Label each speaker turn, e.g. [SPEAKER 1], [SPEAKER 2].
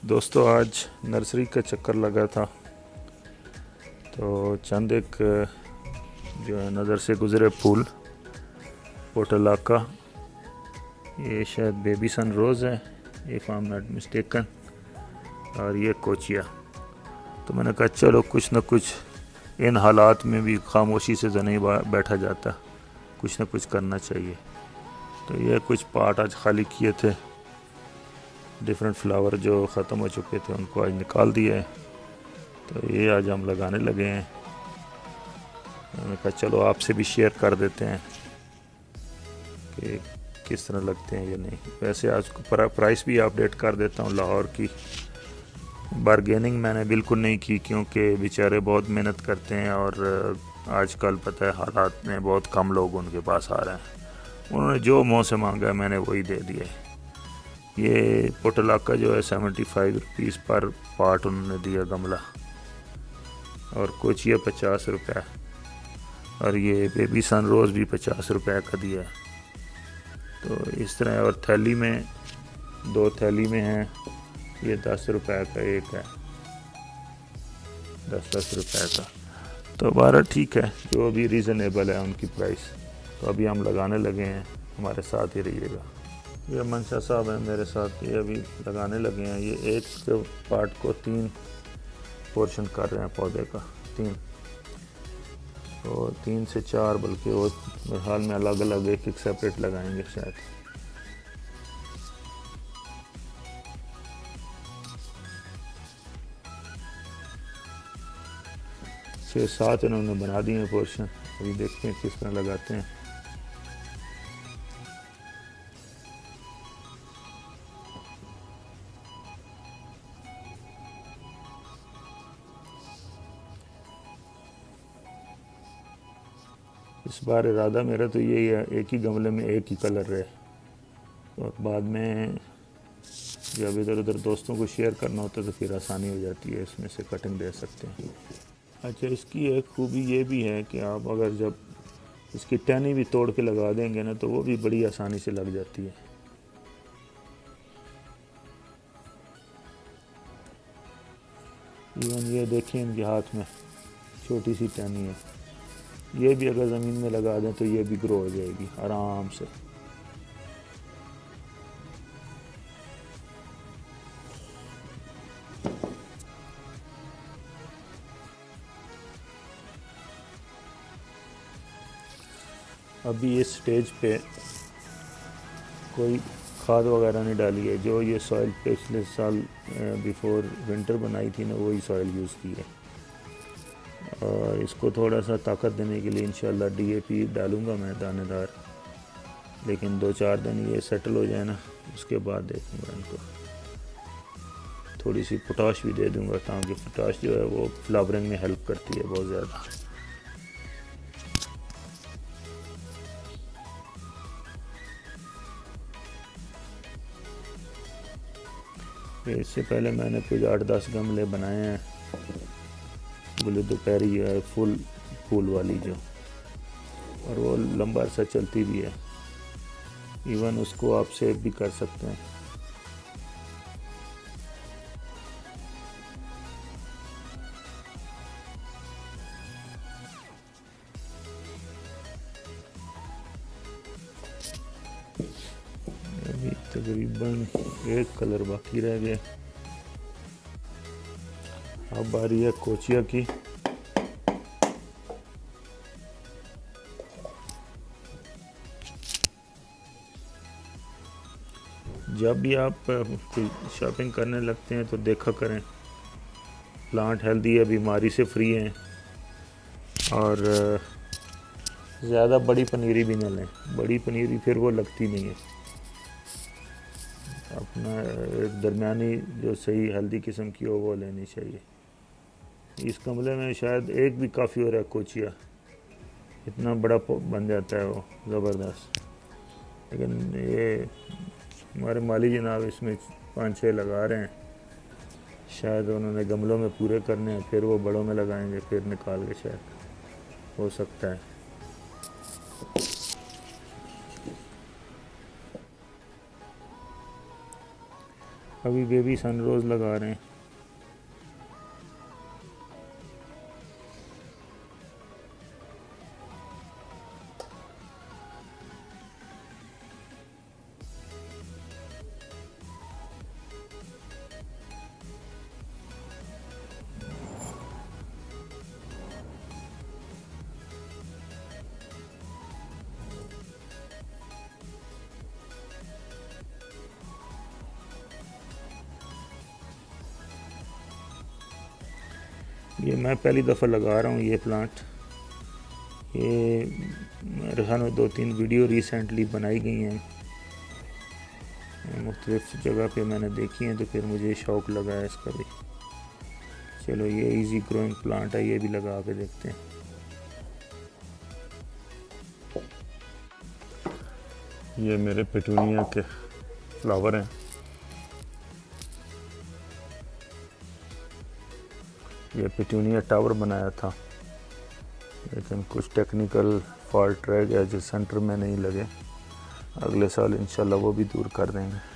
[SPEAKER 1] दोस्तों, आज नर्सरी का चक्कर लगा था तो चंद एक जो है नज़र से गुज़रे फूल पोटलाका, ये शायद बेबी सन रोज़ है if I am not mistaken, और ये कोचिया। तो मैंने कहा चलो कुछ न कुछ इन हालात में भी खामोशी से नहीं बैठा जाता, कुछ न कुछ करना चाहिए। तो ये कुछ पार्ट आज खाली किए थे, डिफरेंट फ्लावर जो ख़त्म हो चुके थे उनको आज निकाल दिया है। तो ये आज हम लगाने लगे हैं। मैंने कहा चलो आपसे भी शेयर कर देते हैं कि किस तरह लगते हैं या नहीं। वैसे आज को प्राइस भी अपडेट कर देता हूँ। लाहौर की बारगेनिंग मैंने बिल्कुल नहीं की, क्योंकि बेचारे बहुत मेहनत करते हैं और आजकल पता है हालात में बहुत कम लोग उनके पास आ रहे हैं। उन्होंने जो मुँह से मांगा है मैंने वही दे दिया है। ये पोटलाका जो है 75 रुपीज़ पर पार्ट उन्होंने दिया गमला, और कोचिया 50 रुपये, और ये बेबी सन रोज़ भी 50 रुपये का दिया है। तो इस तरह, और थैली में 2 थैली में है, ये 10 रुपये का एक है, 10-10 रुपये का। तो 12 ठीक है, जो भी रीज़नेबल है उनकी प्राइस। तो अभी हम लगाने लगे हैं, हमारे साथ ही रहिएगा। ये मंशा साहब हैं मेरे साथ, ये अभी लगाने लगे हैं। ये एक पार्ट को 3 पोर्शन कर रहे हैं पौधे का, 3 और 3 से 4, बल्कि वो मेरे हाल में अलग अलग एक एक सेपरेट लगाएंगे शायद। छः 7 इन्होंने बना दिए पोर्शन। अभी देखते हैं किस तरह लगाते हैं। इस बार इरादा मेरा तो यही है, एक ही गमले में एक ही कलर रहे, और बाद में जब इधर उधर दोस्तों को शेयर करना होता है तो फिर आसानी हो जाती है, इसमें से कटिंग दे सकते हैं। अच्छा, इसकी एक खूबी ये भी है कि आप अगर जब इसकी टहनी भी तोड़ के लगा देंगे ना तो वो भी बड़ी आसानी से लग जाती है। इवन ये देखिए इनके हाथ में छोटी सी टहनी है, ये भी अगर ज़मीन में लगा दें तो ये भी ग्रो हो जाएगी आराम से। अभी इस स्टेज पे कोई खाद वगैरह नहीं डाली है। जो ये सॉइल पिछले साल बिफोर विंटर बनाई थी ना, वही सॉइल यूज़ की है। और इसको थोड़ा सा ताकत देने के लिए इंशाल्लाह डीएपी डालूँगा मैं दानेदार, लेकिन 2-4 दिन ये सेटल हो जाए ना, उसके बाद देखूँगा इनको। थोड़ी सी पोटाश भी दे दूँगा, ताकि पोटाश जो है वो फ्लावरिंग में हेल्प करती है बहुत ज़्यादा। इससे पहले मैंने कुछ 8-10 गमले बनाए हैं, बोले दोपहरी है फुल फूल वाली जो, और वो लंबा अरसा चलती भी है। इवन उसको आप सेव भी कर सकते हैं। अभी तकरीबन एक कलर बाकी रह गया। अब बारी है कोचिया की। जब भी आप कोई शॉपिंग करने लगते हैं तो देखा करें प्लांट हेल्दी है, बीमारी से फ्री हैं, और ज़्यादा बड़ी पनीरी भी ना लें। बड़ी पनीरी फिर वो लगती नहीं है। अपना एक दरमियानी जो सही हेल्दी किस्म की हो वो लेनी चाहिए। इस गमले में शायद एक भी काफ़ी हो रहा है कोचिया, इतना बड़ा बन जाता है वो, ज़बरदस्त। लेकिन ये हमारे माली जनाब इसमें 5-6 लगा रहे हैं, शायद उन्होंने गमलों में पूरे करने हैं, फिर वो बड़ों में लगाएंगे, फिर निकाल के शायद हो सकता है। अभी बेबी सनरोज़ लगा रहे हैं। ये मैं पहली दफ़ा लगा रहा हूँ ये प्लांट। ये मेरे ख्याल में 2-3 वीडियो रिसेंटली बनाई गई हैं, मुख्तलिफ़ जगह पे मैंने देखी हैं, तो फिर मुझे शौक़ लगा है इसका भी। चलो ये इजी ग्रोइंग प्लांट है, ये भी लगा के देखते हैं। ये मेरे पेटूनिया के फ्लावर हैं। ये पेटूनिया टावर बनाया था, लेकिन कुछ टेक्निकल फॉल्ट रह गया जो सेंटर में नहीं लगे। अगले साल इंशाल्लाह वो भी दूर कर देंगे।